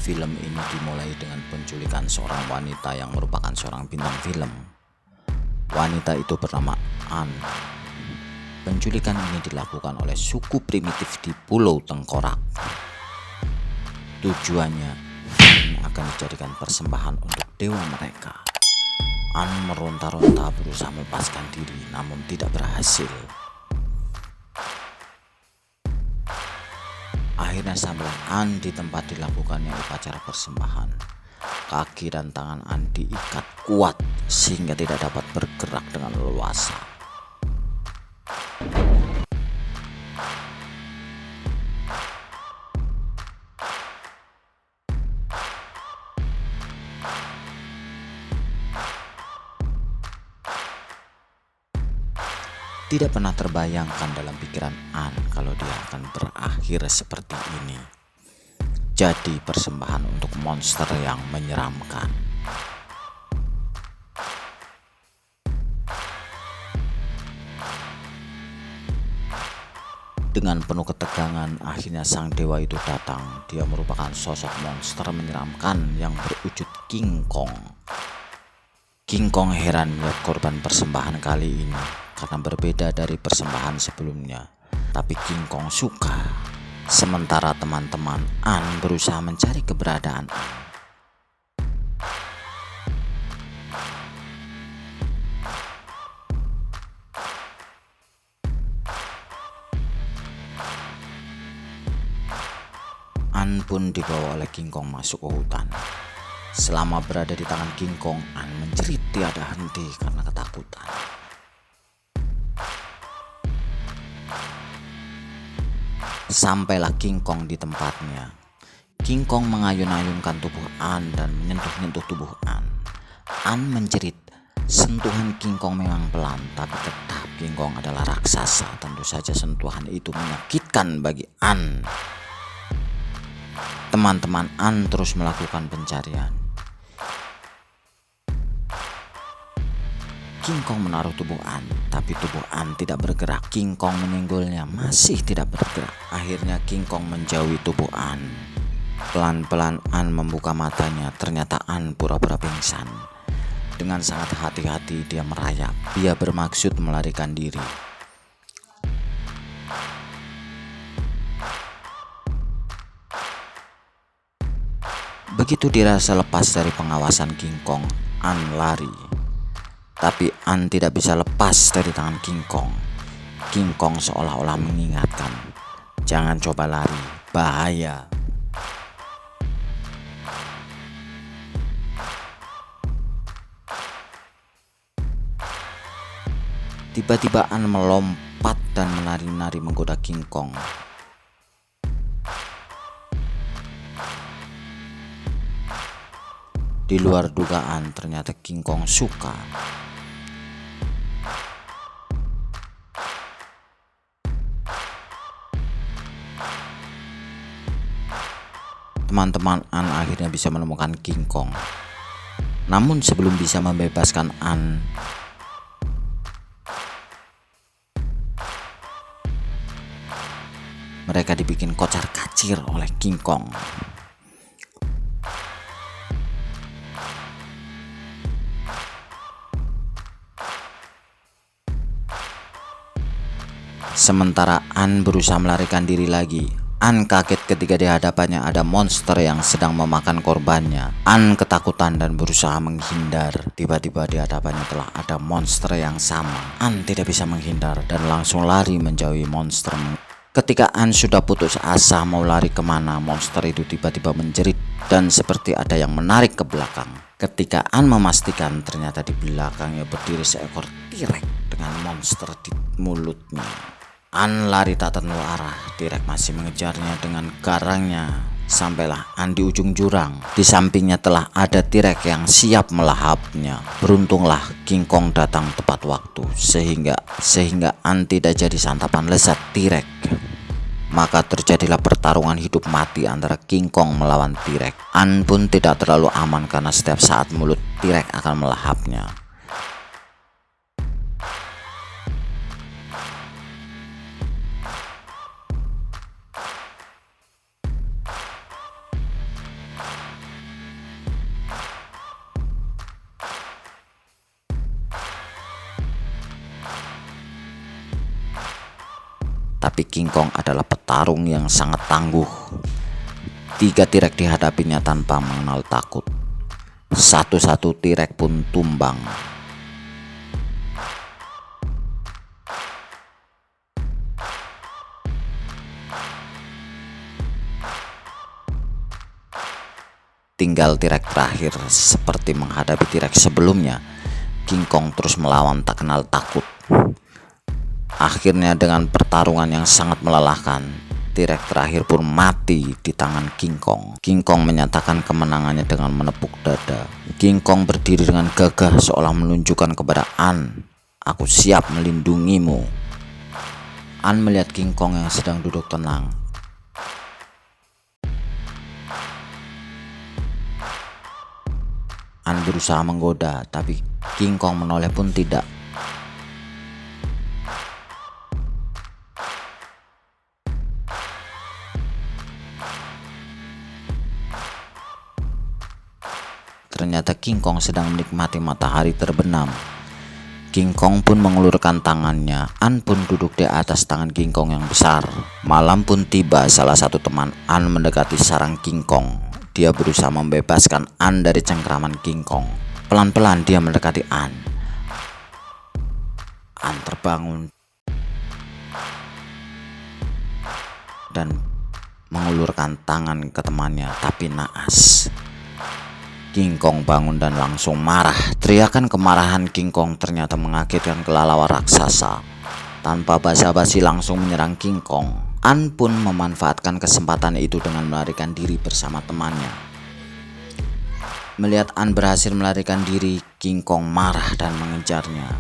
Film ini dimulai dengan penculikan seorang wanita yang merupakan seorang bintang film. Wanita itu bernama Ann. Penculikan ini dilakukan oleh suku primitif di Pulau Tengkorak. Tujuannya akan dijadikan persembahan untuk dewa mereka. Ann meronta-ronta berusaha melepaskan diri, namun tidak berhasil. Akhirnya sampailah Ann di tempat dilakukannya upacara persembahan. Kaki dan tangan Ann diikat kuat sehingga tidak dapat bergerak dengan leluasa. Tidak pernah terbayangkan dalam pikiran Ann kalau dia akan berakhir seperti ini. Jadi persembahan untuk monster yang menyeramkan. Dengan penuh ketegangan, akhirnya sang dewa itu datang. Dia merupakan sosok monster menyeramkan yang berwujud King Kong. King Kong heran melihat korban persembahan kali ini karena berbeda dari persembahan sebelumnya. Tapi King Kong suka. Sementara teman-teman Ann berusaha mencari keberadaan Ann. Ann pun dibawa oleh King Kong masuk ke hutan. Selama berada di tangan King Kong, Ann menjerit tiada henti karena ketakutan. Sampailah King Kong di tempatnya. King Kong mengayun-ayunkan tubuh Ann dan menyentuh-nyentuh tubuh Ann. Ann menjerit. Sentuhan King Kong memang pelan, tapi tetap King Kong adalah raksasa. Tentu saja sentuhan itu menyakitkan bagi Ann. Teman-teman Ann terus melakukan pencarian. King Kong menaruh tubuh Ann, tapi tubuh Ann tidak bergerak. King Kong menyenggolnya, masih tidak bergerak. Akhirnya King Kong menjauhi tubuh Ann. Pelan-pelan Ann membuka matanya, ternyata Ann pura-pura pingsan. Dengan sangat hati-hati dia merayap. Dia bermaksud melarikan diri. Begitu dirasa lepas dari pengawasan King Kong, Ann lari. Tapi Ann tidak bisa lepas dari tangan King Kong. King Kong seolah-olah mengingatkan, jangan coba lari, bahaya. Tiba-tiba Ann melompat dan menari-nari menggoda King Kong. Di luar dugaan, ternyata King Kong suka. Teman-teman Ann akhirnya bisa menemukan King Kong. Namun sebelum bisa membebaskan Ann, mereka dibikin kocar-kacir oleh King Kong. Sementara Ann berusaha melarikan diri lagi. Ann kaget ketika di hadapannya ada monster yang sedang memakan korbannya. Ann ketakutan dan berusaha menghindar. Tiba-tiba di hadapannya telah ada monster yang sama. Ann tidak bisa menghindar dan langsung lari menjauhi monster. Ketika Ann sudah putus asa mau lari kemana, monster itu tiba-tiba menjerit dan seperti ada yang menarik ke belakang. Ketika Ann memastikan, ternyata di belakangnya berdiri seekor T-Rex dengan monster di mulutnya. Ann lari tak tentu arah. T-Rex masih mengejarnya dengan garangnya. Sampailah Ann di ujung jurang. Di sampingnya telah ada T-Rex yang siap melahapnya. Beruntunglah King Kong datang tepat waktu sehingga Ann tidak jadi santapan lezat T-Rex. Maka terjadilah pertarungan hidup mati antara King Kong melawan T-Rex. Ann pun tidak terlalu aman karena setiap saat mulut T-Rex akan melahapnya. tapi King Kong adalah petarung yang sangat tangguh. 3 T-Rex dihadapinya tanpa mengenal takut. Satu-satu T-Rex pun tumbang. Tinggal T-Rex terakhir. Seperti menghadapi T-Rex sebelumnya, King Kong terus melawan tak kenal takut. Akhirnya dengan pertarungan yang sangat melelahkan, T-Rex terakhir pun mati di tangan King Kong. King Kong menyatakan kemenangannya dengan menepuk dada. King Kong berdiri dengan gagah seolah menunjukkan kepada An, "Aku siap melindungimu." An melihat King Kong yang sedang duduk tenang. An berusaha menggoda, tapi King Kong menoleh pun tidak. Ternyata King Kong sedang menikmati matahari terbenam. King Kong pun mengulurkan tangannya. An pun duduk di atas tangan King Kong yang besar. Malam pun tiba. Salah satu teman An mendekati sarang King Kong. Dia berusaha membebaskan An dari cengkraman King Kong. Pelan-pelan dia mendekati An. An terbangun dan mengulurkan tangan ke temannya, tapi naas. King Kong bangun dan langsung marah. Teriakan kemarahan King Kong ternyata mengagetkan kelelawar raksasa. Tanpa basa-basi langsung menyerang King Kong. An pun memanfaatkan kesempatan itu dengan melarikan diri bersama temannya. Melihat An berhasil melarikan diri, King Kong marah dan mengejarnya.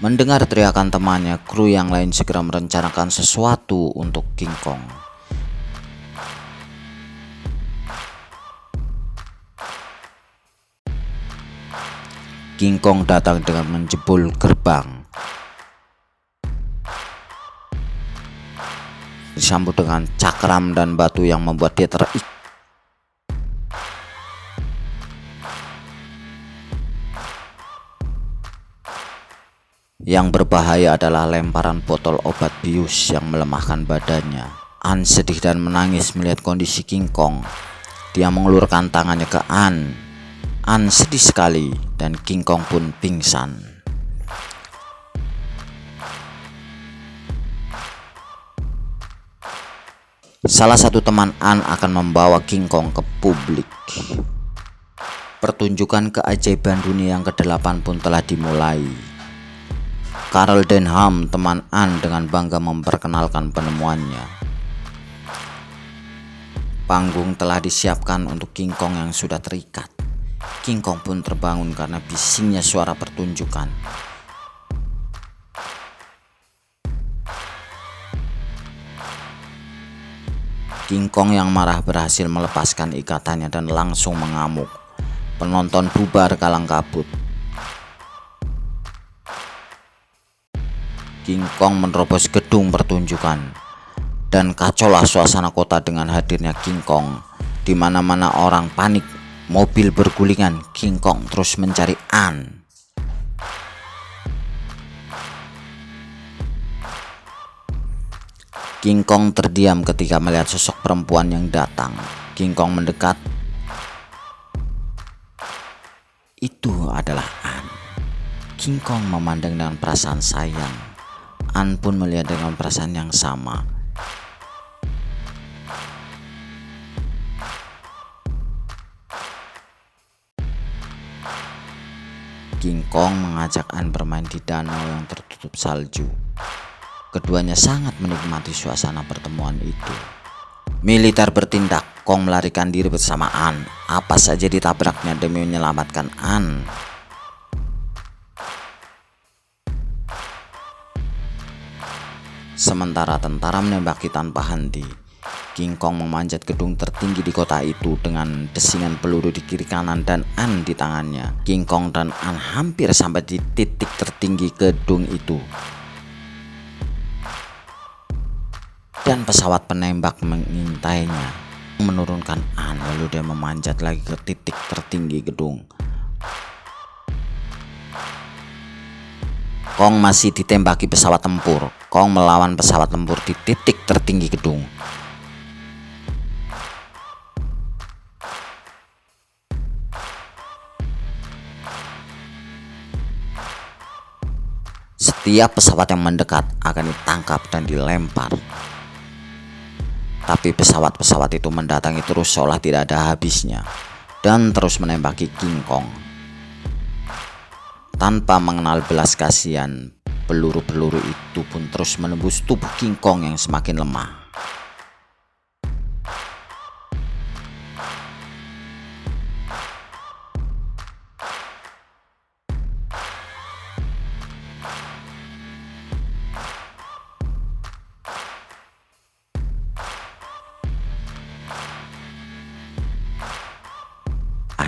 Mendengar teriakan temannya, kru yang lain segera merencanakan sesuatu untuk King Kong. King Kong datang dengan menjebol gerbang. Disambut dengan cakram dan batu yang membuat dia terikat. Yang berbahaya adalah lemparan botol obat bius yang melemahkan badannya. An sedih dan menangis melihat kondisi King Kong. Dia mengulurkan tangannya ke An. An sedih sekali dan King Kong pun pingsan. Salah satu teman An akan membawa King Kong ke publik. Pertunjukan keajaiban dunia yang ke-8 pun telah dimulai. Carl Denham, teman An, dengan bangga memperkenalkan penemuannya. Panggung telah disiapkan untuk King Kong yang sudah terikat. King Kong pun terbangun karena bisingnya suara pertunjukan. King Kong yang marah berhasil melepaskan ikatannya dan langsung mengamuk. Penonton bubar kalang kabut. King Kong menerobos gedung pertunjukan dan kacaulah suasana kota dengan hadirnya King Kong. Di mana-mana orang panik, mobil bergulingan. King Kong terus mencari An. King Kong terdiam ketika melihat sosok perempuan yang datang. King Kong mendekat. Itu adalah An. King Kong memandang dengan perasaan sayang. An pun melihat dengan perasaan yang sama. King Kong mengajak An bermain di danau yang tertutup salju. Keduanya sangat menikmati suasana pertemuan itu. Militer bertindak. Kong melarikan diri bersama An. Apa saja ditabraknya demi menyelamatkan An. Sementara tentara menembaki tanpa henti. King Kong memanjat gedung tertinggi di kota itu dengan desingan peluru di kiri kanan dan An di tangannya. King Kong dan An hampir sampai di titik tertinggi gedung itu. Dan pesawat penembak mengintainya, menurunkan An, lalu dia memanjat lagi ke titik tertinggi gedung. Kong masih ditembaki pesawat tempur. Kong melawan pesawat tempur di titik tertinggi gedung. Setiap pesawat yang mendekat akan ditangkap dan dilempar. Tapi pesawat-pesawat itu mendatangi terus seolah tidak ada habisnya dan terus menembaki King Kong. Tanpa mengenal belas kasihan, peluru-peluru itu pun terus menembus tubuh King Kong yang semakin lemah.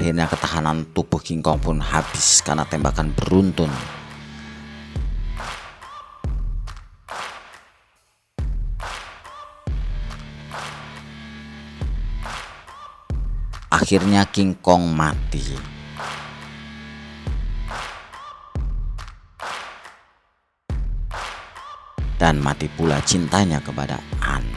Akhirnya ketahanan tubuh King Kong pun habis karena tembakan beruntun. Akhirnya King Kong mati. Dan mati pula cintanya kepada Anne.